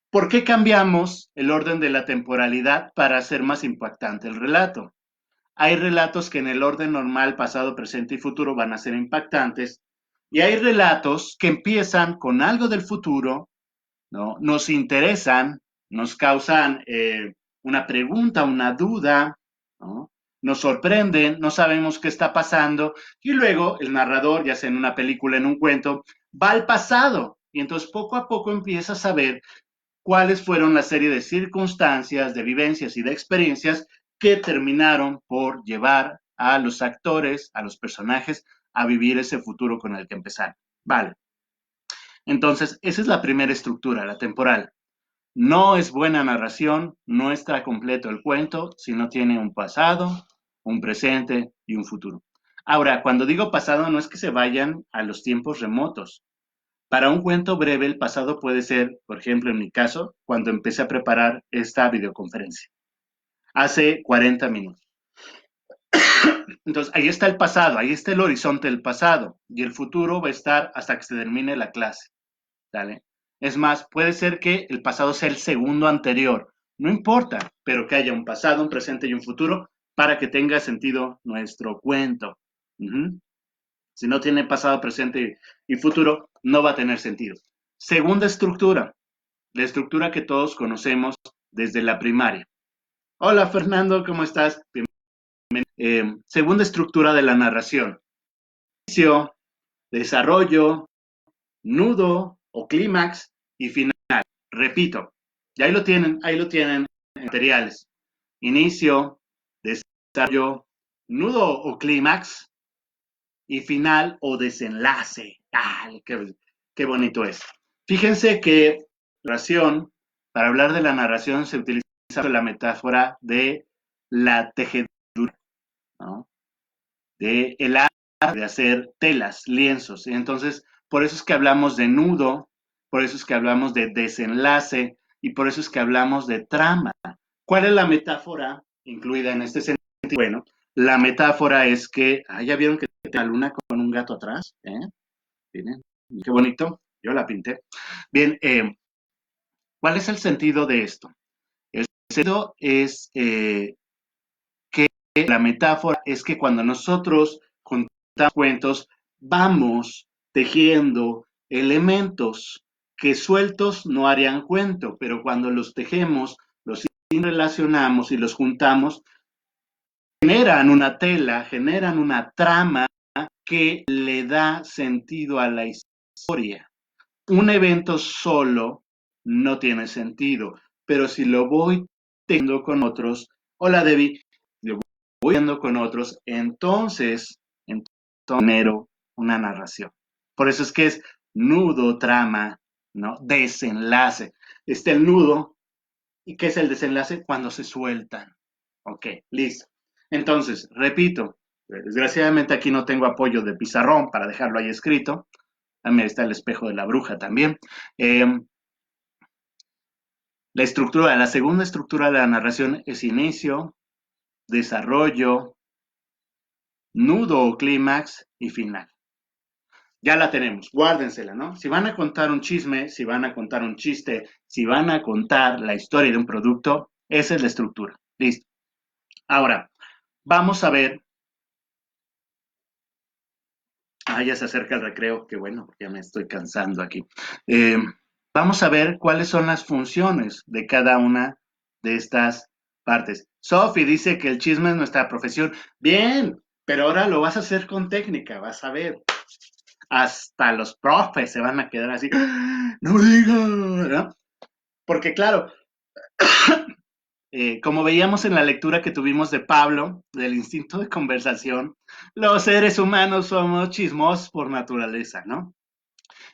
¿Por qué cambiamos el orden de la temporalidad para hacer más impactante el relato? Hay relatos que en el orden normal, pasado, presente y futuro van a ser impactantes, y hay relatos que empiezan con algo del futuro, ¿no? Nos interesan, nos causan una pregunta, una duda, ¿no? Nos sorprenden, no sabemos qué está pasando, y luego el narrador, ya sea en una película, en un cuento, va al pasado, y entonces poco a poco empieza a saber cuáles fueron la serie de circunstancias, de vivencias y de experiencias que terminaron por llevar a los actores, a los personajes, a vivir ese futuro con el que empezaron. Vale. Entonces, esa es la primera estructura, la temporal. No es buena narración, no está completo el cuento si no tiene un pasado, un presente y un futuro. Ahora, cuando digo pasado, no es que se vayan a los tiempos remotos. Para un cuento breve, el pasado puede ser, por ejemplo, en mi caso, cuando empecé a preparar esta videoconferencia, hace 40 minutos. Entonces, ahí está el pasado, ahí está el horizonte del pasado, y el futuro va a estar hasta que se termine la clase. ¿Vale? Es más, puede ser que el pasado sea el segundo anterior, no importa, pero que haya un pasado, un presente y un futuro para que tenga sentido nuestro cuento. Si no tiene pasado, presente y futuro, no va a tener sentido. Segunda estructura, la estructura que todos conocemos desde la primaria. Hola Fernando, ¿cómo estás? Segunda estructura de la narración. Inicio, desarrollo, nudo o clímax y final. Repito, y ahí lo tienen en materiales. Inicio, desarrollo, nudo o clímax y final o desenlace. ¡Ay, qué bonito es! Fíjense que narración, para hablar de la narración se utiliza la metáfora de la tejedura, ¿no? De el arte de hacer telas, lienzos. Y entonces, por eso es que hablamos de nudo, por eso es que hablamos de desenlace y por eso es que hablamos de trama. ¿Cuál es la metáfora incluida en este sentido? Bueno, la metáfora es que, ya vieron que la luna con un gato atrás, ¿Miren? Qué bonito, yo la pinté. Bien, ¿cuál es el sentido de esto? El sentido es que la metáfora es que cuando nosotros contamos cuentos, vamos tejiendo elementos que sueltos no harían cuento, pero cuando los tejemos, los relacionamos y los juntamos, generan una tela, generan una trama que le da sentido a la historia. Un evento solo no tiene sentido, pero si lo voy teniendo con otros, hola Debbie, lo voy teniendo con otros, entonces genero una narración. Por eso es que es nudo, trama, ¿no? Desenlace. Está el nudo, ¿y qué es el desenlace? Cuando se sueltan. Ok, listo. Entonces, repito, desgraciadamente aquí no tengo apoyo de pizarrón para dejarlo ahí escrito. También está el espejo de la bruja también. Eh, la segunda estructura de la narración es inicio, desarrollo, nudo o clímax y final. Ya la tenemos, guárdensela, ¿no? Si van a contar un chisme, si van a contar un chiste, si van a contar la historia de un producto, esa es la estructura. Listo. Ahora, vamos a ver. Ya se acerca el recreo, qué bueno, ya me estoy cansando aquí. Eh, Vamos a ver cuáles son las funciones de cada una de estas partes. Sophie dice que el chisme es nuestra profesión. Bien, pero ahora lo vas a hacer con técnica, vas a ver. Hasta los profes se van a quedar así, ¡ah! No me digas, ¿no? Porque claro, como veíamos en la lectura que tuvimos de Pablo, del instinto de conversación, los seres humanos somos chismosos por naturaleza, ¿no?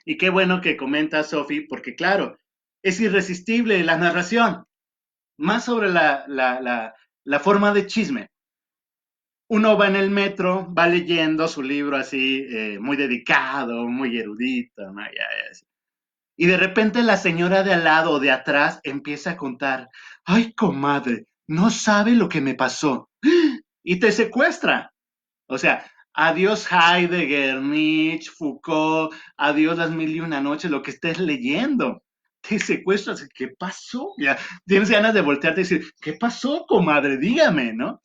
Y qué bueno que comenta Sophie, porque claro, es irresistible la narración, más sobre la forma de chisme. Uno va en el metro, va leyendo su libro así, muy dedicado, muy erudito, ¿no? Y de repente la señora de al lado o de atrás empieza a contar, ay, comadre, no sabe lo que me pasó. Y te secuestra. O sea, adiós Heidegger, Nietzsche, Foucault, adiós las mil y una noches, lo que estés leyendo. Te secuestras, ¿qué pasó? Ya tienes ganas de voltearte y decir, ¿qué pasó, comadre? Dígame, ¿no?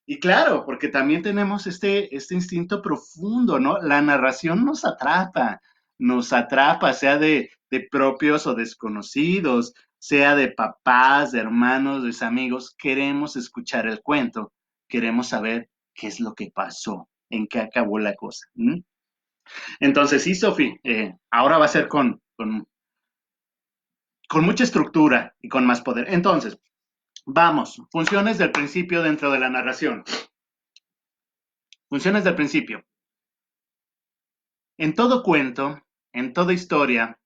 Y claro, porque también tenemos este instinto profundo, ¿no? La narración nos atrapa, sea de propios o desconocidos, sea de papás, de hermanos, de amigos, queremos escuchar el cuento, queremos saber qué es lo que pasó, en qué acabó la cosa. ¿Mm? Entonces, sí, Sofi, ahora va a ser con mucha estructura y con más poder. Entonces, vamos, funciones del principio dentro de la narración. Funciones del principio. En todo cuento, en toda historia,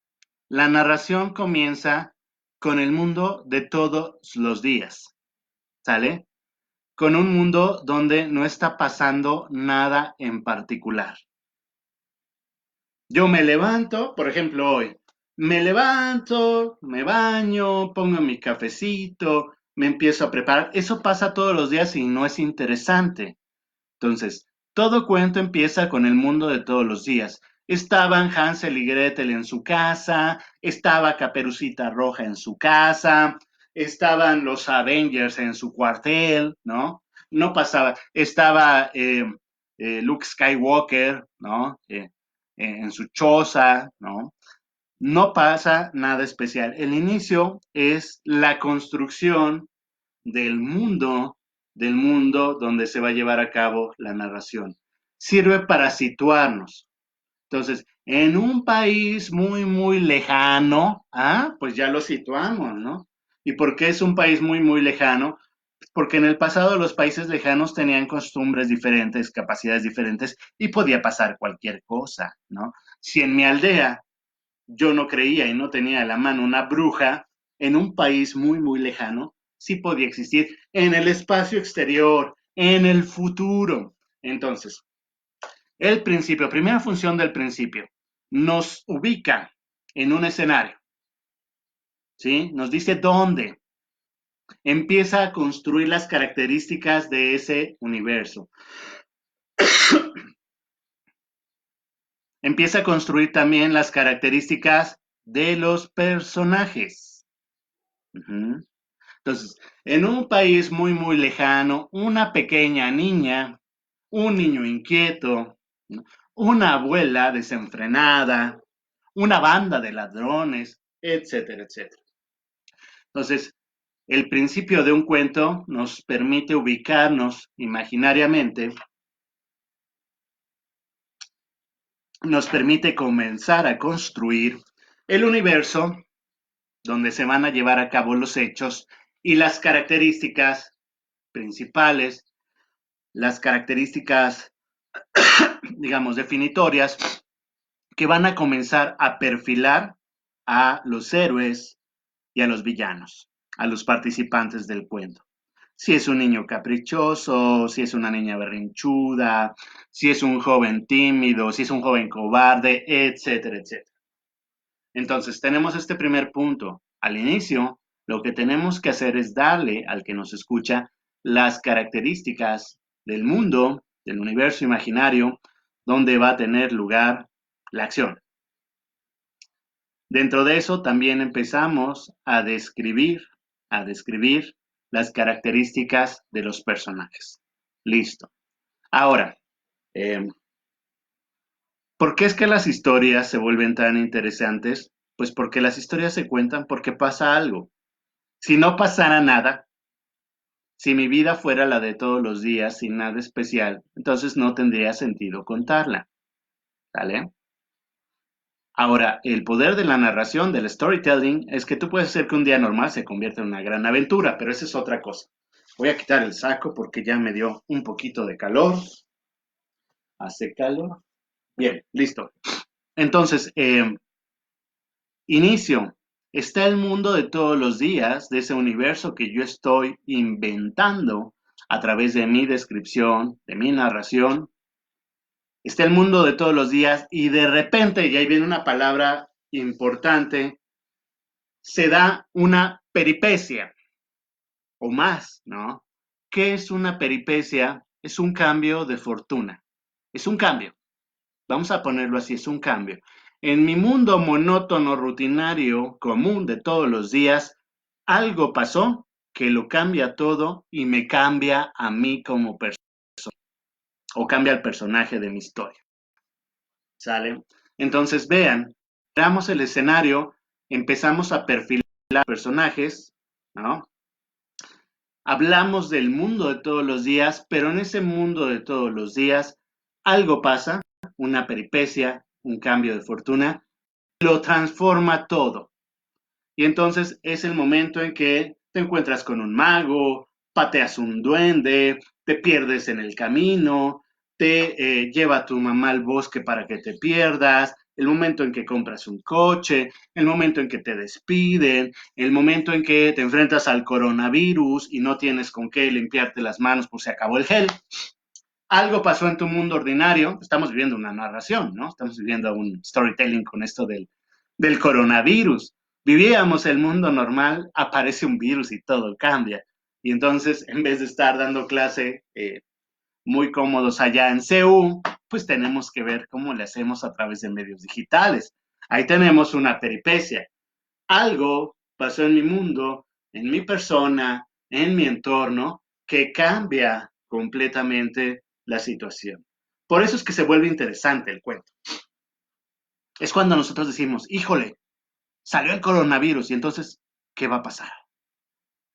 la narración comienza con el mundo de todos los días, ¿sale? Con un mundo donde no está pasando nada en particular. Yo me levanto, por ejemplo, hoy, me levanto, me baño, pongo mi cafecito, me empiezo a preparar. Eso pasa todos los días y no es interesante. Entonces, todo cuento empieza con el mundo de todos los días. Estaban Hansel y Gretel en su casa, estaba Caperucita Roja en su casa, estaban los Avengers en su cuartel, ¿no? No pasaba, estaba Luke Skywalker, ¿no? En su choza, ¿no? No pasa nada especial. El inicio es la construcción del del mundo donde se va a llevar a cabo la narración. Sirve para situarnos. Entonces, en un país muy, muy lejano, pues ya lo situamos, ¿no? ¿Y por qué es un país muy, muy lejano? Porque en el pasado los países lejanos tenían costumbres diferentes, capacidades diferentes y podía pasar cualquier cosa, ¿no? Si en mi aldea yo no creía y no tenía a la mano una bruja, en un país muy, muy lejano, sí podía existir en el espacio exterior, en el futuro. Entonces, el principio, primera función del principio, nos ubica en un escenario, ¿sí? Nos dice dónde. Empieza a construir las características de ese universo. Empieza a construir también las características de los personajes. Uh-huh. Entonces, en un país muy, muy lejano, una pequeña niña, un niño inquieto, ¿no? Una abuela desenfrenada, una banda de ladrones, etcétera, etcétera. Entonces, el principio de un cuento nos permite ubicarnos imaginariamente nos permite comenzar a construir el universo donde se van a llevar a cabo los hechos y las características principales, las características, digamos, definitorias que van a comenzar a perfilar a los héroes y a los villanos, a los participantes del cuento. Si es un niño caprichoso, si es una niña berrinchuda, si es un joven tímido, si es un joven cobarde, etcétera, etcétera. Entonces, tenemos este primer punto. Al inicio, lo que tenemos que hacer es darle al que nos escucha las características del mundo, del universo imaginario, donde va a tener lugar la acción. Dentro de eso también empezamos a describir las características de los personajes. Listo. Ahora, eh, ¿por qué es que las historias se vuelven tan interesantes? Pues porque las historias se cuentan porque pasa algo. Si no pasara nada, si mi vida fuera la de todos los días sin nada especial, entonces no tendría sentido contarla. ¿Vale? Ahora, el poder de la narración, del storytelling, es que tú puedes hacer que un día normal se convierta en una gran aventura, pero esa es otra cosa. Voy a quitar el saco porque ya me dio un poquito de calor. Hace calor. Bien, listo. Entonces, inicio. Está el mundo de todos los días, de ese universo que yo estoy inventando a través de mi descripción, de mi narración. Está el mundo de todos los días y de repente, y ahí viene una palabra importante, se da una peripecia o más, ¿no? ¿Qué es una peripecia? Es un cambio de fortuna. Es un cambio. Vamos a ponerlo así, es un cambio. En mi mundo monótono, rutinario, común de todos los días, algo pasó que lo cambia todo y me cambia a mí como persona o cambia el personaje de mi historia. ¿Sale? Entonces, vean, damos el escenario, empezamos a perfilar personajes, ¿no? Hablamos del mundo de todos los días, pero en ese mundo de todos los días algo pasa, una peripecia, un cambio de fortuna, lo transforma todo. Y entonces es el momento en que te encuentras con un mago, pateas un duende, te pierdes en el camino, te lleva tu mamá al bosque para que te pierdas, el momento en que compras un coche, el momento en que te despiden, el momento en que te enfrentas al coronavirus y no tienes con qué limpiarte las manos pues se acabó el gel. Algo pasó en tu mundo ordinario, estamos viviendo una narración, ¿no? Estamos viviendo un storytelling con esto del coronavirus. Vivíamos el mundo normal, aparece un virus y todo cambia. Y entonces, en vez de estar dando clase muy cómodos allá en CEU, pues tenemos que ver cómo le hacemos a través de medios digitales. Ahí tenemos una peripecia. Algo pasó en mi mundo, en mi persona, en mi entorno, que cambia completamente la situación. Por eso es que se vuelve interesante el cuento. Es cuando nosotros decimos, híjole, salió el coronavirus y entonces, ¿qué va a pasar?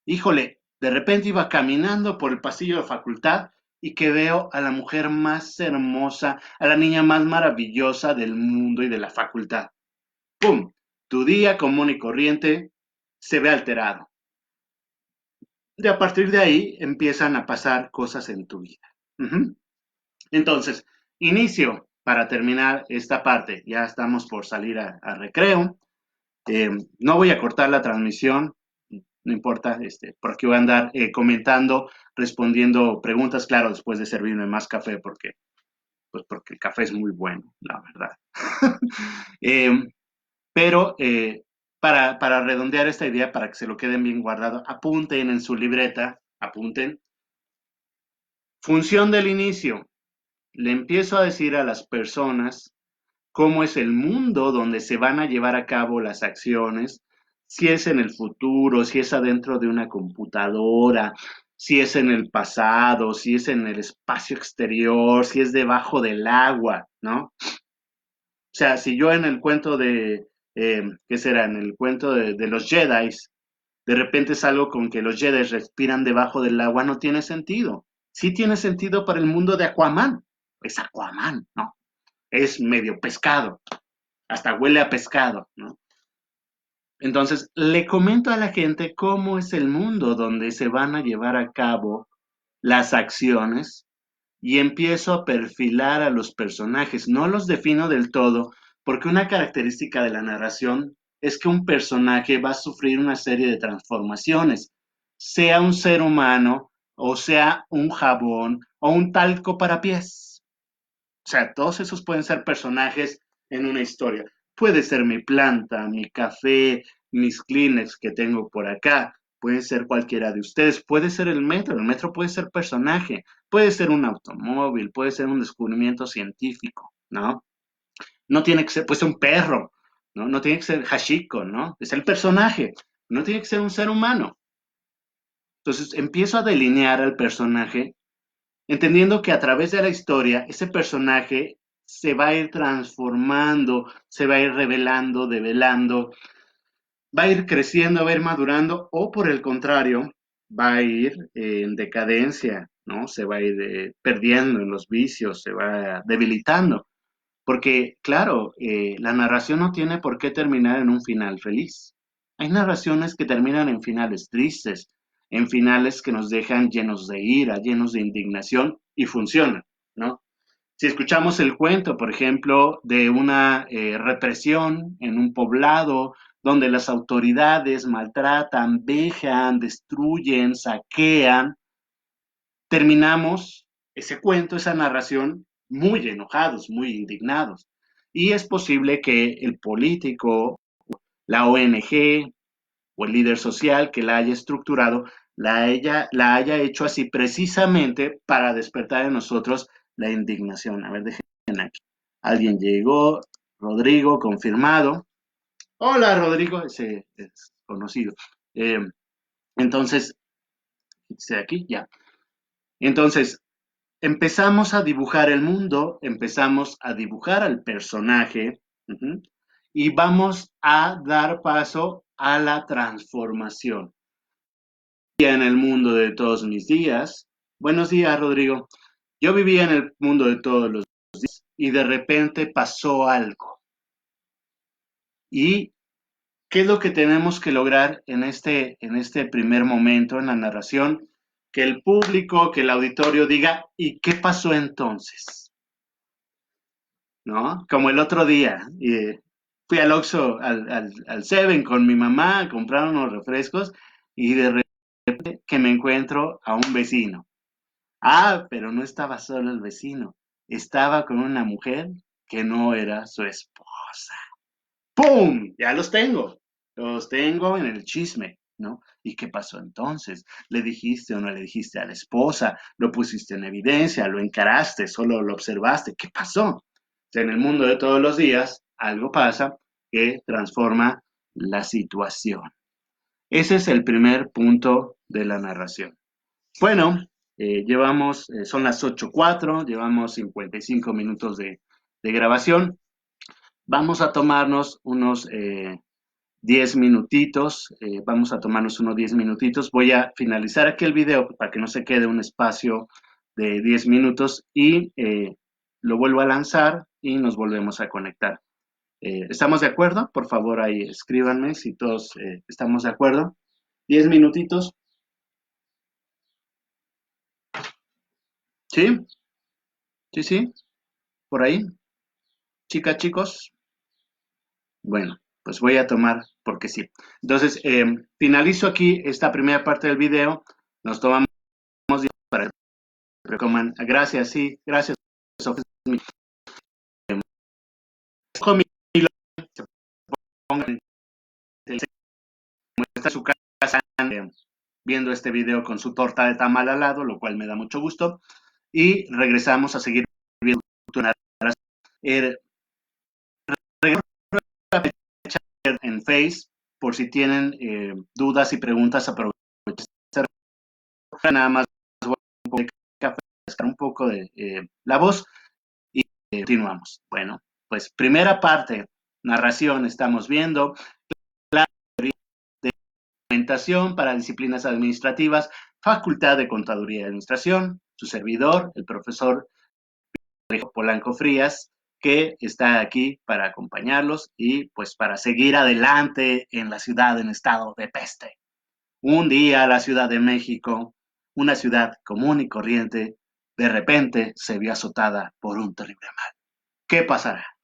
Híjole, de repente iba caminando por el pasillo de facultad y que veo a la mujer más hermosa, a la niña más maravillosa del mundo y de la facultad. ¡Pum! Tu día común y corriente se ve alterado. De a partir de ahí empiezan a pasar cosas en tu vida. Uh-huh. Entonces, inicio para terminar esta parte. Ya estamos por salir a recreo. No voy a cortar la transmisión, no importa, por aquí voy a andar comentando, respondiendo preguntas, claro, después de servirme más café, porque el café es muy bueno, la verdad. eh, pero para redondear esta idea, para que se lo queden bien guardado, apunten en su libreta, apunten. Función del inicio. Le empiezo a decir a las personas cómo es el mundo donde se van a llevar a cabo las acciones, si es en el futuro, si es adentro de una computadora, si es en el pasado, si es en el espacio exterior, si es debajo del agua, ¿no? O sea, si yo en el cuento ¿qué será? En el cuento de los Jedi, de repente es algo con que los Jedi respiran debajo del agua, no tiene sentido. Sí tiene sentido para el mundo de Aquaman, es Aquaman, ¿no? es medio pescado, hasta huele a pescado, ¿no? Entonces, le comento a la gente cómo es el mundo donde se van a llevar a cabo las acciones y empiezo a perfilar a los personajes. No los defino del todo, porque una característica de la narración es que un personaje va a sufrir una serie de transformaciones, sea un ser humano, o sea un jabón, o un talco para pies. O sea, todos esos pueden ser personajes en una historia. Puede ser mi planta, mi café, mis Kleenex que tengo por acá. Puede ser cualquiera de ustedes. Puede ser el metro. El metro puede ser personaje. Puede ser un automóvil. Puede ser un descubrimiento científico, ¿no? No tiene que ser, puede ser un perro, ¿no? No tiene que ser Hashiko, ¿no? Es el personaje. No tiene que ser un ser humano. Entonces empiezo a delinear al personaje entendiendo que a través de la historia ese personaje se va a ir transformando, se va a ir revelando, develando, va a ir creciendo, va a ir madurando, o por el contrario, va a ir en decadencia, ¿no? Se va a ir perdiendo en los vicios, se va debilitando. Porque, claro, la narración no tiene por qué terminar en un final feliz. Hay narraciones que terminan en finales tristes, en finales que nos dejan llenos de ira, llenos de indignación y funcionan, ¿no? Si escuchamos el cuento, por ejemplo, de una represión en un poblado donde las autoridades maltratan, vejan, destruyen, saquean, terminamos ese cuento, esa narración, muy enojados, muy indignados. Y es posible que el político, la ONG o el líder social que la haya estructurado, la haya hecho así precisamente para despertar en nosotros la indignación. A ver, dejen aquí. Alguien llegó, Rodrigo, confirmado. Hola, Rodrigo, ese es conocido. Eh, entonces, aquí, ya. Entonces, empezamos a dibujar el mundo, empezamos a dibujar al personaje, y vamos a dar paso a la transformación. En el mundo de todos mis días. Buenos días, Rodrigo. Yo vivía en el mundo de todos los días y de repente pasó algo. ¿Y qué es lo que tenemos que lograr en este primer momento en la narración? Que el público, que el auditorio diga, ¿y qué pasó entonces? ¿No? Como el otro día, fui al Oxxo, al Seven con mi mamá a comprar unos refrescos y de repente que me encuentro a un vecino. Ah, pero no estaba solo el vecino, estaba con una mujer que no era su esposa. ¡Pum! Ya los tengo en el chisme, ¿no? ¿Y qué pasó entonces? ¿Le dijiste o no le dijiste a la esposa? ¿Lo pusiste en evidencia? ¿Lo encaraste? ¿Solo lo observaste? ¿Qué pasó? En el mundo de todos los días, algo pasa que transforma la situación. Ese es el primer punto de la narración. Bueno, son las 8:04, llevamos 55 minutos de grabación. Vamos a tomarnos unos 10 minutitos, Voy a finalizar aquí el video para que no se quede un espacio de 10 minutos y lo vuelvo a lanzar y nos volvemos a conectar. ¿Estamos de acuerdo? Por favor, ahí escríbanme si todos estamos de acuerdo. 10 minutitos. ¿Sí? ¿Sí, sí? ¿Por ahí? Chicas, chicos. Bueno, pues voy a tomar porque sí. Entonces, finalizo aquí esta primera parte del video. Nos tomamos 10 para que coman. Gracias, sí, gracias. Pongan está su casa viendo este video con su torta de tamal al lado, lo cual me da mucho gusto. Y regresamos a seguir viendo en Face por si tienen dudas y preguntas. Aprovechen nada más un poco de la voz y continuamos. Bueno, pues primera parte, narración, estamos viendo la teoría de implementación para disciplinas administrativas, Facultad de Contaduría y Administración, su servidor, el profesor Polanco Frías, que está aquí para acompañarlos y pues para seguir adelante en la ciudad en estado de peste. Un día la Ciudad de México, una ciudad común y corriente, de repente se vio azotada por un terrible mal. ¿Qué pasará?